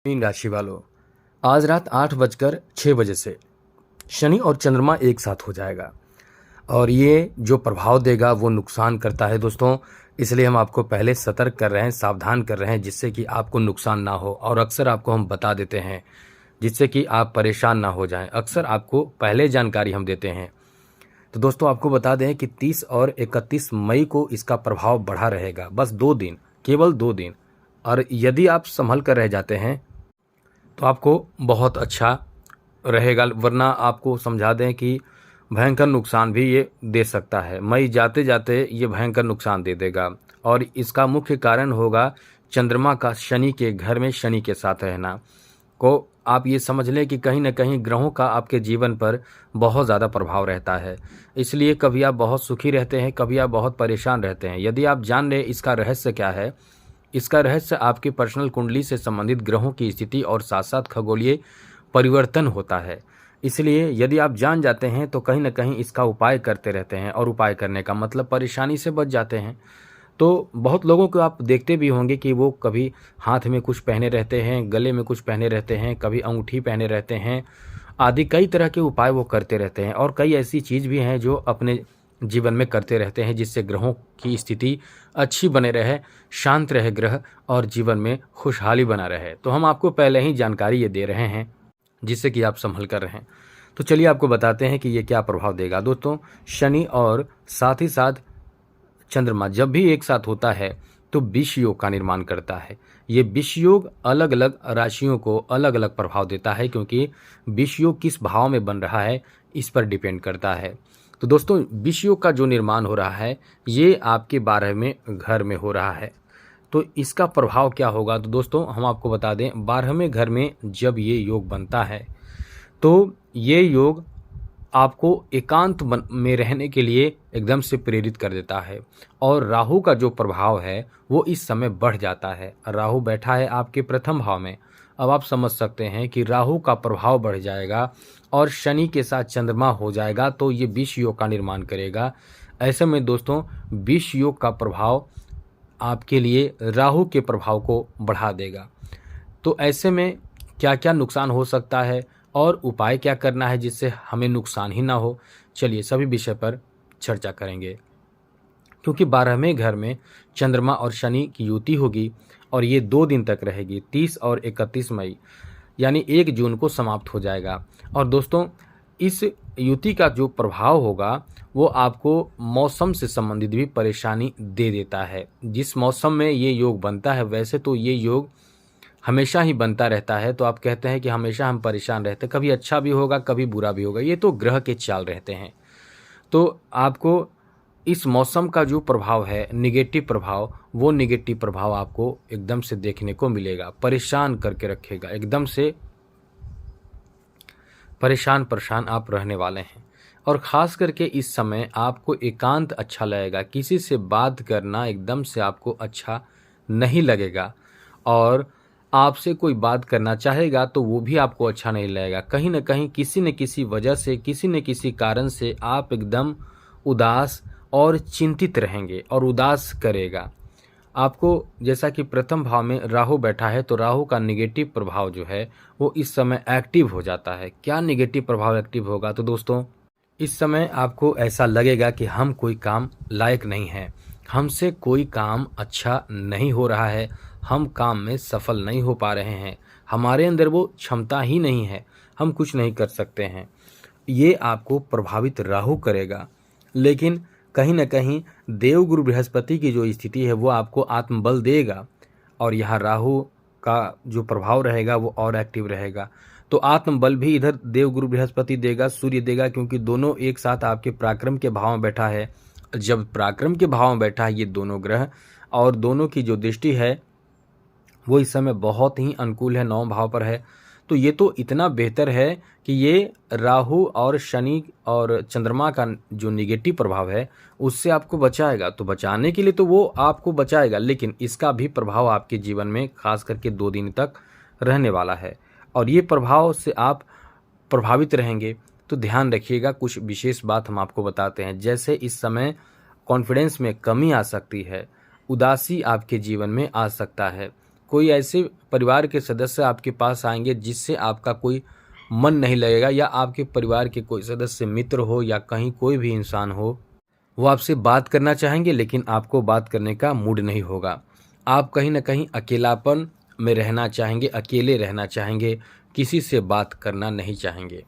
Mean राशि वालों, आज रात 8:06 से शनि और चंद्रमा एक साथ हो जाएगा और ये जो प्रभाव देगा वो नुकसान करता है दोस्तों। इसलिए हम आपको पहले सतर्क कर रहे हैं, सावधान कर रहे हैं, जिससे कि आपको नुकसान ना हो। और अक्सर आपको हम बता देते हैं जिससे कि आप परेशान ना हो जाएं। अक्सर आपको पहले जानकारी हम देते हैं। तो दोस्तों आपको बता दें कि 30 और 31 मई को इसका प्रभाव बढ़ा रहेगा। बस 2 दिन, केवल 2 दिन। और यदि आप संभल कर रह जाते हैं तो आपको बहुत अच्छा रहेगा, वरना आपको समझा दें कि भयंकर नुकसान भी ये दे सकता है। मई जाते जाते ये भयंकर नुकसान दे देगा और इसका मुख्य कारण होगा चंद्रमा का शनि के घर में शनि के साथ रहना। को आप ये समझ लें कि कहीं न कहीं ग्रहों का आपके जीवन पर बहुत ज़्यादा प्रभाव रहता है। इसलिए कभी आप बहुत सुखी रहते हैं, कभी आप बहुत परेशान रहते हैं। यदि आप जान लें इसका रहस्य क्या है, इसका रहस्य आपकी पर्सनल कुंडली से संबंधित ग्रहों की स्थिति और साथ साथ खगोलीय परिवर्तन होता है। इसलिए यदि आप जान जाते हैं तो कहीं न कहीं इसका उपाय करते रहते हैं, और उपाय करने का मतलब परेशानी से बच जाते हैं। तो बहुत लोगों को आप देखते भी होंगे कि वो कभी हाथ में कुछ पहने रहते हैं, गले में कुछ पहने रहते हैं, कभी अंगूठी पहने रहते हैं, आदि कई तरह के उपाय वो करते रहते हैं। और कई ऐसी चीज़ भी हैं जो अपने जीवन में करते रहते हैं जिससे ग्रहों की स्थिति अच्छी बने रहे, शांत रहे ग्रह और जीवन में खुशहाली बना रहे। तो हम आपको पहले ही जानकारी ये दे रहे हैं जिससे कि आप संभल कर रहें। तो चलिए आपको बताते हैं कि ये क्या प्रभाव देगा। दोस्तों शनि और साथ ही साथ चंद्रमा जब भी एक साथ होता है तो विष योग का निर्माण करता है। ये विष योग अलग अलग राशियों को अलग अलग प्रभाव देता है, क्योंकि विष योग किस भाव में बन रहा है इस पर डिपेंड करता है। तो दोस्तों विष योग का जो निर्माण हो रहा है ये आपके 12वें घर में हो रहा है। तो इसका प्रभाव क्या होगा, तो दोस्तों हम आपको बता दें 12वें घर में जब ये योग बनता है तो ये योग आपको एकांत में रहने के लिए एकदम से प्रेरित कर देता है। और राहु का जो प्रभाव है वो इस समय बढ़ जाता है। राहु बैठा है आपके प्रथम भाव में। अब आप समझ सकते हैं कि राहु का प्रभाव बढ़ जाएगा और शनि के साथ चंद्रमा हो जाएगा तो ये विष योग का निर्माण करेगा। ऐसे में दोस्तों विष योग का प्रभाव आपके लिए राहु के प्रभाव को बढ़ा देगा। तो ऐसे में क्या क्या नुकसान हो सकता है और उपाय क्या करना है जिससे हमें नुकसान ही ना हो, चलिए सभी विषय पर चर्चा करेंगे। क्योंकि 12वें घर में चंद्रमा और शनि की युति होगी और ये 2 दिन तक रहेगी, 30 और 31 मई, यानी 1 जून को समाप्त हो जाएगा। और दोस्तों इस युति का जो प्रभाव होगा वो आपको मौसम से संबंधित भी परेशानी दे देता है। जिस मौसम में ये योग बनता है, वैसे तो ये योग हमेशा ही बनता रहता है, तो आप कहते हैं कि हमेशा हम परेशान रहते हैं, कभी अच्छा भी होगा कभी बुरा भी होगा, ये तो ग्रह के चाल रहते हैं। तो आपको इस मौसम का जो प्रभाव है निगेटिव प्रभाव, वो निगेटिव प्रभाव आपको एकदम से देखने को मिलेगा, परेशान करके रखेगा, एकदम से परेशान आप रहने वाले हैं। और ख़ास करके इस समय आपको एकांत अच्छा लगेगा, किसी से बात करना एकदम से आपको अच्छा नहीं लगेगा। और आपसे कोई बात करना चाहेगा तो वो भी आपको अच्छा नहीं लगेगा। कहीं न कहीं किसी न किसी वजह से, किसी न किसी कारण से आप एकदम उदास और चिंतित रहेंगे और उदास करेगा आपको। जैसा कि प्रथम भाव में राहु बैठा है तो राहु का निगेटिव प्रभाव जो है वो इस समय एक्टिव हो जाता है। क्या निगेटिव प्रभाव एक्टिव होगा, तो दोस्तों इस समय आपको ऐसा लगेगा कि हम कोई काम लायक नहीं हैं, हमसे कोई काम अच्छा नहीं हो रहा है, हम काम में सफल नहीं हो पा रहे हैं, हमारे अंदर वो क्षमता ही नहीं है, हम कुछ नहीं कर सकते हैं। ये आपको प्रभावित राहु करेगा। लेकिन कहीं न कहीं देवगुरु बृहस्पति की जो स्थिति है वो आपको आत्मबल देगा और यहाँ राहु का जो प्रभाव रहेगा वो और एक्टिव रहेगा। तो आत्मबल भी इधर देवगुरु बृहस्पति देगा, सूर्य देगा, क्योंकि दोनों एक साथ आपके पराक्रम के भाव में बैठा है। जब पराक्रम के भाव में बैठा है ये दोनों ग्रह और दोनों की जो दृष्टि है वो इस समय बहुत ही अनुकूल है, 9 भाव पर है। तो ये तो इतना बेहतर है कि ये राहु और शनि और चंद्रमा का जो निगेटिव प्रभाव है उससे आपको बचाएगा। तो बचाने के लिए तो वो आपको बचाएगा, लेकिन इसका भी प्रभाव आपके जीवन में खास करके 2 दिन तक रहने वाला है और ये प्रभाव से आप प्रभावित रहेंगे। तो ध्यान रखिएगा, कुछ विशेष बात हम आपको बताते हैं। जैसे इस समय कॉन्फिडेंस में कमी आ सकती है, उदासी आपके जीवन में आ सकता है, कोई ऐसे परिवार के सदस्य आपके पास आएंगे जिससे आपका कोई मन नहीं लगेगा, या आपके परिवार के कोई सदस्य, मित्र हो या कहीं कोई भी इंसान हो, वो आपसे बात करना चाहेंगे लेकिन आपको बात करने का मूड नहीं होगा। आप कहीं ना कहीं अकेलापन में रहना चाहेंगे, अकेले रहना चाहेंगे, किसी से बात करना नहीं चाहेंगे।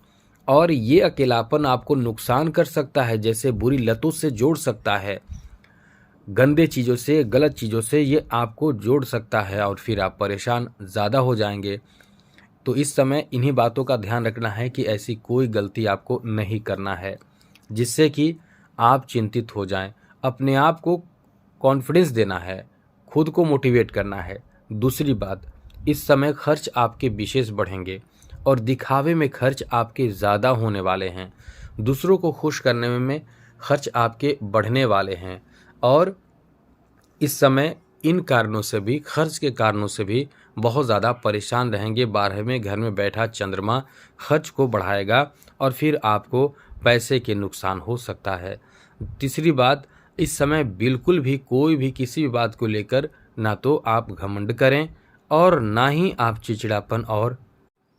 और ये अकेलापन आपको नुकसान कर सकता है, जैसे बुरी लतों से जोड़ सकता है, गंदे चीज़ों से, गलत चीज़ों से ये आपको जोड़ सकता है और फिर आप परेशान ज़्यादा हो जाएंगे। तो इस समय इन्हीं बातों का ध्यान रखना है कि ऐसी कोई गलती आपको नहीं करना है जिससे कि आप चिंतित हो जाएं। अपने आप को कॉन्फिडेंस देना है, खुद को मोटिवेट करना है। दूसरी बात, इस समय खर्च आपके विशेष बढ़ेंगे और दिखावे में खर्च आपके ज़्यादा होने वाले हैं। दूसरों को खुश करने में खर्च आपके बढ़ने वाले हैं और इस समय इन कारणों से भी, खर्च के कारणों से भी बहुत ज़्यादा परेशान रहेंगे। 12वें घर में बैठा चंद्रमा खर्च को बढ़ाएगा और फिर आपको पैसे के नुकसान हो सकता है। तीसरी बात, इस समय बिल्कुल भी कोई भी किसी भी बात को लेकर ना तो आप घमंड करें और ना ही आप चिड़चिड़ापन और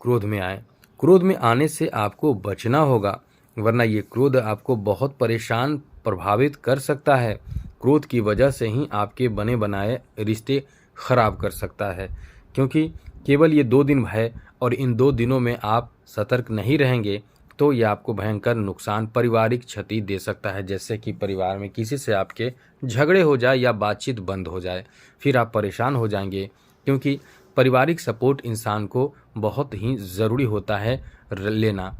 क्रोध में आए। क्रोध में आने से आपको बचना होगा, वरना ये क्रोध आपको बहुत परेशान, प्रभावित कर सकता है। क्रोध की वजह से ही आपके बने बनाए रिश्ते खराब कर सकता है, क्योंकि केवल ये 2 दिन है और इन 2 दिनों में आप सतर्क नहीं रहेंगे तो ये आपको भयंकर नुकसान, पारिवारिक क्षति दे सकता है। जैसे कि परिवार में किसी से आपके झगड़े हो जाए या बातचीत बंद हो जाए, फिर आप परेशान हो जाएंगे, क्योंकि पारिवारिक सपोर्ट इंसान को बहुत ही ज़रूरी होता है लेना।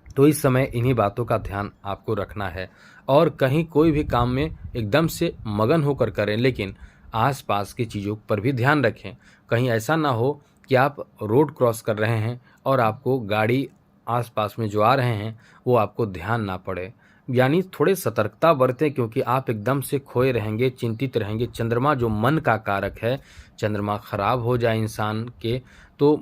तो इस समय इन्हीं बातों का ध्यान आपको रखना है और कहीं कोई भी काम में एकदम से मगन होकर करें, लेकिन आसपास की चीज़ों पर भी ध्यान रखें। कहीं ऐसा ना हो कि आप रोड क्रॉस कर रहे हैं और आपको गाड़ी आसपास में जो आ रहे हैं वो आपको ध्यान ना पड़े। यानी थोड़े सतर्कता बरतें, क्योंकि आप एकदम से खोए रहेंगे, चिंतित रहेंगे। चंद्रमा जो मन का कारक है, चंद्रमा खराब हो जाए इंसान के तो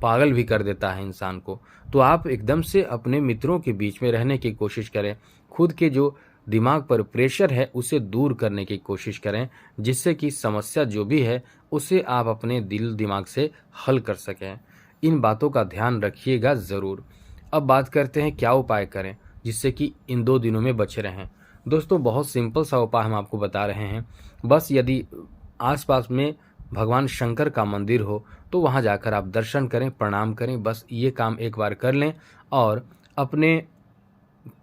पागल भी कर देता है इंसान को। तो आप एकदम से अपने मित्रों के बीच में रहने की कोशिश करें, खुद के जो दिमाग पर प्रेशर है उसे दूर करने की कोशिश करें, जिससे कि समस्या जो भी है उसे आप अपने दिल दिमाग से हल कर सकें। इन बातों का ध्यान रखिएगा ज़रूर। अब बात करते हैं क्या उपाय करें जिससे कि इन 2 दिनों में बचे रहें। दोस्तों, बहुत सिंपल सा उपाय हम आपको बता रहे हैं। बस यदि आसपास में भगवान शंकर का मंदिर हो तो वहां जाकर आप दर्शन करें, प्रणाम करें। बस ये काम एक बार कर लें और अपने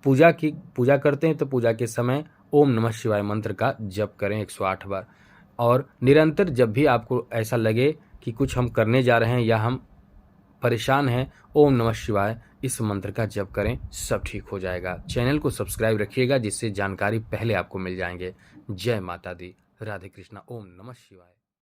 पूजा करते हैं तो पूजा के समय ओम नमः शिवाय मंत्र का जप करें 108 बार। और निरंतर जब भी आपको ऐसा लगे कि कुछ हम करने जा रहे हैं या हम परेशान हैं, ओम नमः शिवाय इस मंत्र का जप करें, सब ठीक हो जाएगा। चैनल को सब्सक्राइब रखिएगा जिससे जानकारी पहले आपको मिल जाएंगे। जय माता दी, राधे कृष्णा, ओम नमः शिवाय।